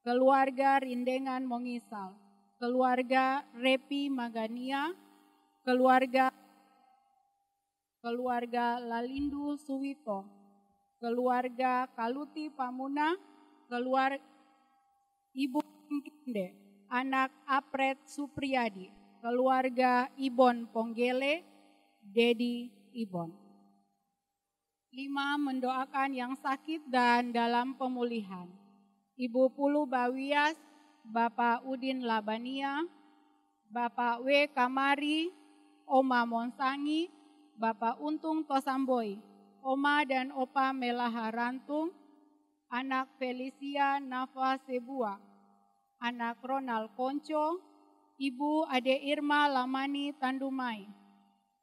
keluarga Rindengan Mongisal, keluarga Repi Magania, keluarga Lalindu Suwito, keluarga Kaluti Pamuna, keluarga Ibu Kinde, anak Apret Supriyadi, keluarga Ibon Ponggele, Dedi Ibon. 5. Mendoakan yang sakit dan dalam pemulihan. Ibu Pulu Bawias, Bapak Udin Labania, Bapak W. Kamari, Oma Monsangi, Bapak Untung Tosamboi, Oma dan Opa Melaha Rantung, anak Felicia Nafa Sebua, anak Ronald Konco, Ibu Ade Irma Lamani Tandumai,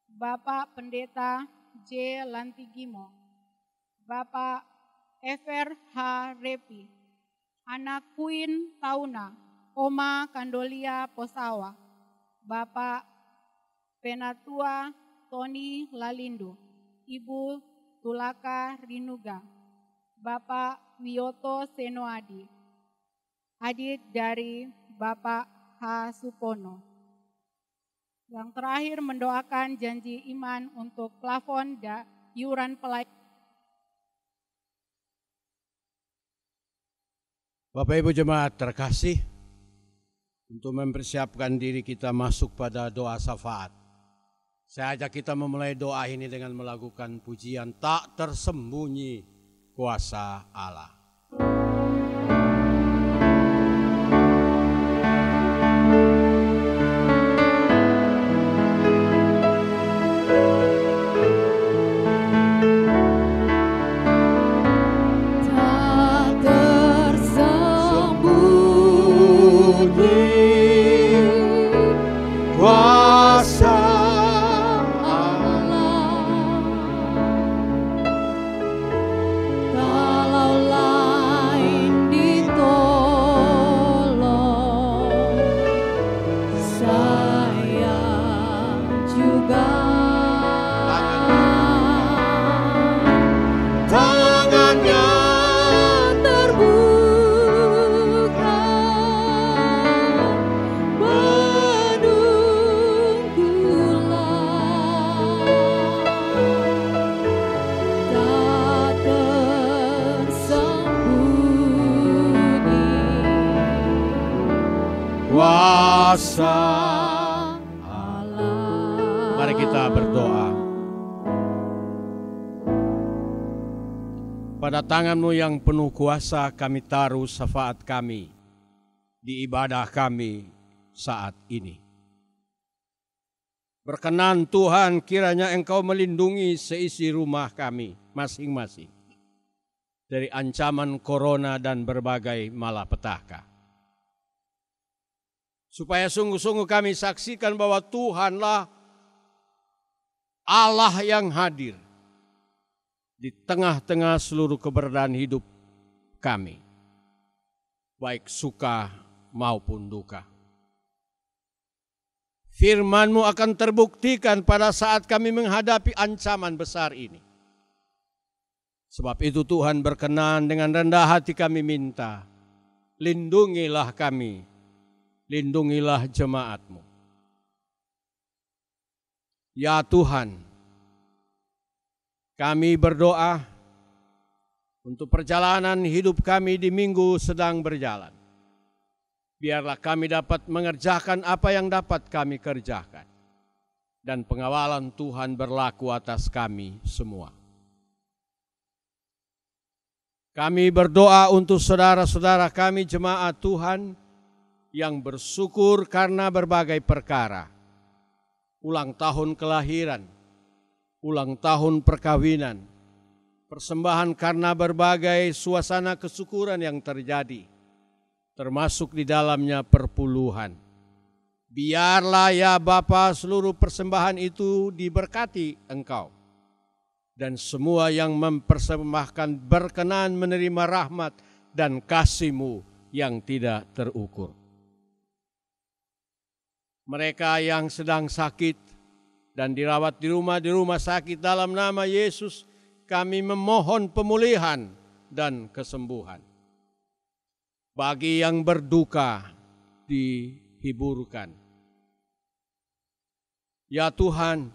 Bapak Pendeta J. Lantigimo, Bapak Ever H. Repi, anak Queen Tauna, Oma Kandolia Posawa, Bapak Penatua Tony Lalindu, Ibu Tulaka Rinuga, Bapak Wiyoto Senoadi, adik dari Bapak H. Supono. Yang terakhir mendoakan janji iman untuk plafon iuran pelayanan. Bapak Ibu jemaat terkasih, untuk mempersiapkan diri kita masuk pada doa syafaat, saya ajak kita memulai doa ini dengan melakukan pujian tak tersembunyi kuasa Allah. Mari kita berdoa. Pada tangan-Mu yang penuh kuasa kami taruh syafaat kami di ibadah kami saat ini. Berkenan Tuhan, kiranya Engkau melindungi seisi rumah kami masing-masing dari ancaman corona dan berbagai malapetaka. Supaya sungguh-sungguh kami saksikan bahwa Tuhanlah Allah yang hadir di tengah-tengah seluruh keberadaan hidup kami, baik suka maupun duka. Firman-Mu akan terbuktikan pada saat kami menghadapi ancaman besar ini. Sebab itu Tuhan berkenan dengan rendah hati kami minta, lindungilah kami, lindungilah jemaat-Mu. Ya Tuhan, kami berdoa untuk perjalanan hidup kami di minggu sedang berjalan. Biarlah kami dapat mengerjakan apa yang dapat kami kerjakan. Dan pengawalan Tuhan berlaku atas kami semua. Kami berdoa untuk saudara-saudara kami jemaat Tuhan yang bersyukur karena berbagai perkara. Ulang tahun kelahiran, ulang tahun perkawinan, persembahan karena berbagai suasana kesyukuran yang terjadi, termasuk di dalamnya perpuluhan. Biarlah ya Bapa seluruh persembahan itu diberkati Engkau. Dan semua yang mempersembahkan berkenan menerima rahmat dan kasih-Mu yang tidak terukur. Mereka yang sedang sakit dan dirawat di rumah sakit dalam nama Yesus, kami memohon pemulihan dan kesembuhan. Bagi yang berduka, dihiburkan. Ya Tuhan,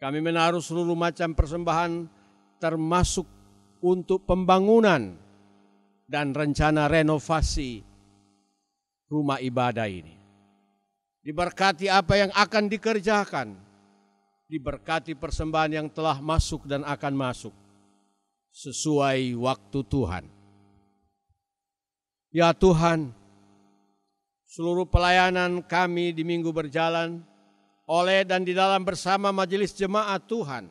kami menaruh seluruh macam persembahan termasuk untuk pembangunan dan rencana renovasi rumah ibadah ini. Diberkati apa yang akan dikerjakan, diberkati persembahan yang telah masuk dan akan masuk sesuai waktu Tuhan. Ya Tuhan, seluruh pelayanan kami di minggu berjalan oleh dan di dalam bersama majelis jemaat Tuhan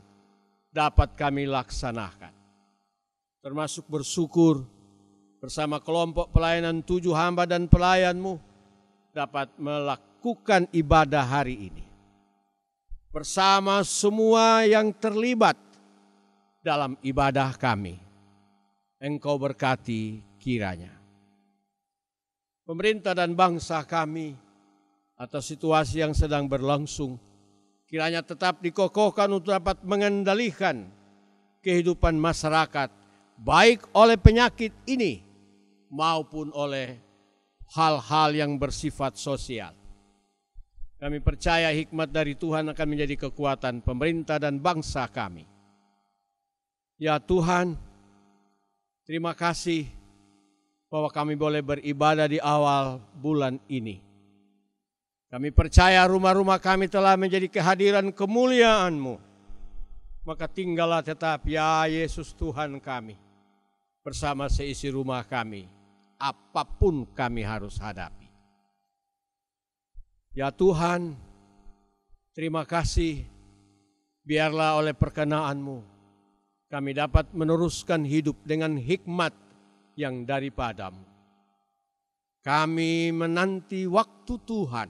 dapat kami laksanakan. Termasuk bersyukur bersama kelompok pelayanan 7 hamba dan pelayan-Mu dapat melakukan ibadah hari ini. Bersama semua yang terlibat dalam ibadah kami. Engkau berkati kiranya. Pemerintah dan bangsa kami atas situasi yang sedang berlangsung, kiranya tetap dikokohkan untuk dapat mengendalikan kehidupan masyarakat, baik oleh penyakit ini maupun oleh hal-hal yang bersifat sosial. Kami percaya hikmat dari Tuhan akan menjadi kekuatan pemerintah dan bangsa kami. Ya Tuhan, terima kasih bahwa kami boleh beribadah di awal bulan ini. Kami percaya rumah-rumah kami telah menjadi kehadiran kemuliaan-Mu. Maka tinggallah tetap ya Yesus Tuhan kami bersama seisi rumah kami, apapun kami harus hadapi. Ya Tuhan, terima kasih, biarlah oleh perkenan-Mu kami dapat meneruskan hidup dengan hikmat yang daripada-Mu. Kami menanti waktu Tuhan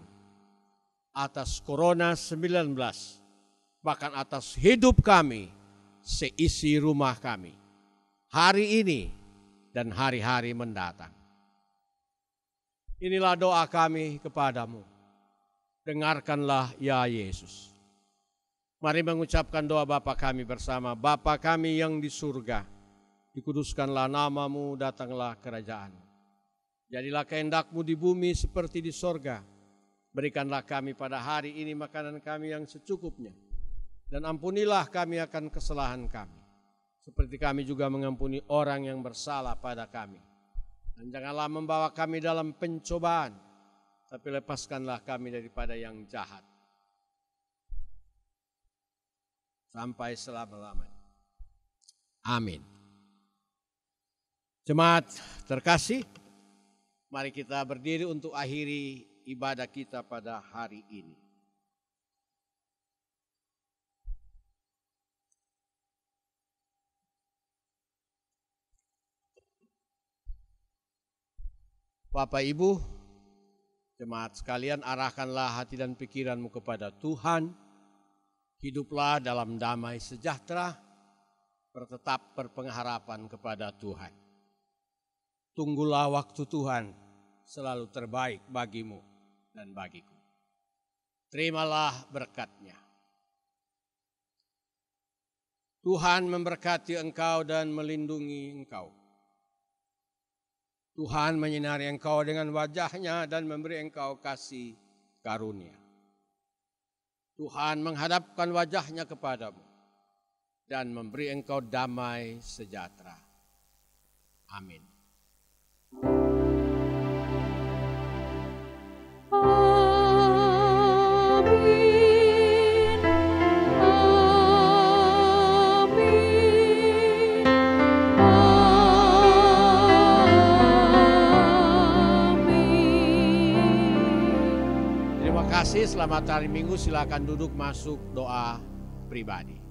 atas Corona-19, bahkan atas hidup kami, seisi rumah kami, hari ini dan hari-hari mendatang. Inilah doa kami kepada-Mu. Dengarkanlah ya Yesus. Mari mengucapkan doa Bapa kami bersama. Bapa kami yang di surga, dikuduskanlah nama-Mu, datanglah kerajaan-Mu. Jadilah kehendak-Mu di bumi seperti di sorga. Berikanlah kami pada hari ini makanan kami yang secukupnya. Dan ampunilah kami akan kesalahan kami, seperti kami juga mengampuni orang yang bersalah pada kami. Dan janganlah membawa kami dalam pencobaan, tapi lepaskanlah kami daripada yang jahat. Sampai selama-lamanya. Amin. Jemaat terkasih, mari kita berdiri untuk akhiri ibadah kita pada hari ini. Bapak Ibu, jemaat sekalian, arahkanlah hati dan pikiranmu kepada Tuhan. Hiduplah dalam damai sejahtera, bertetap berpengharapan kepada Tuhan. Tunggulah waktu Tuhan selalu terbaik bagimu dan bagiku. Terimalah berkat-Nya. Tuhan memberkati engkau dan melindungi engkau. Tuhan menyinari engkau dengan wajah-Nya dan memberi engkau kasih karunia. Tuhan menghadapkan wajah-Nya kepadamu dan memberi engkau damai sejahtera. Amin. Selamat hari Minggu, silakan duduk masuk doa pribadi.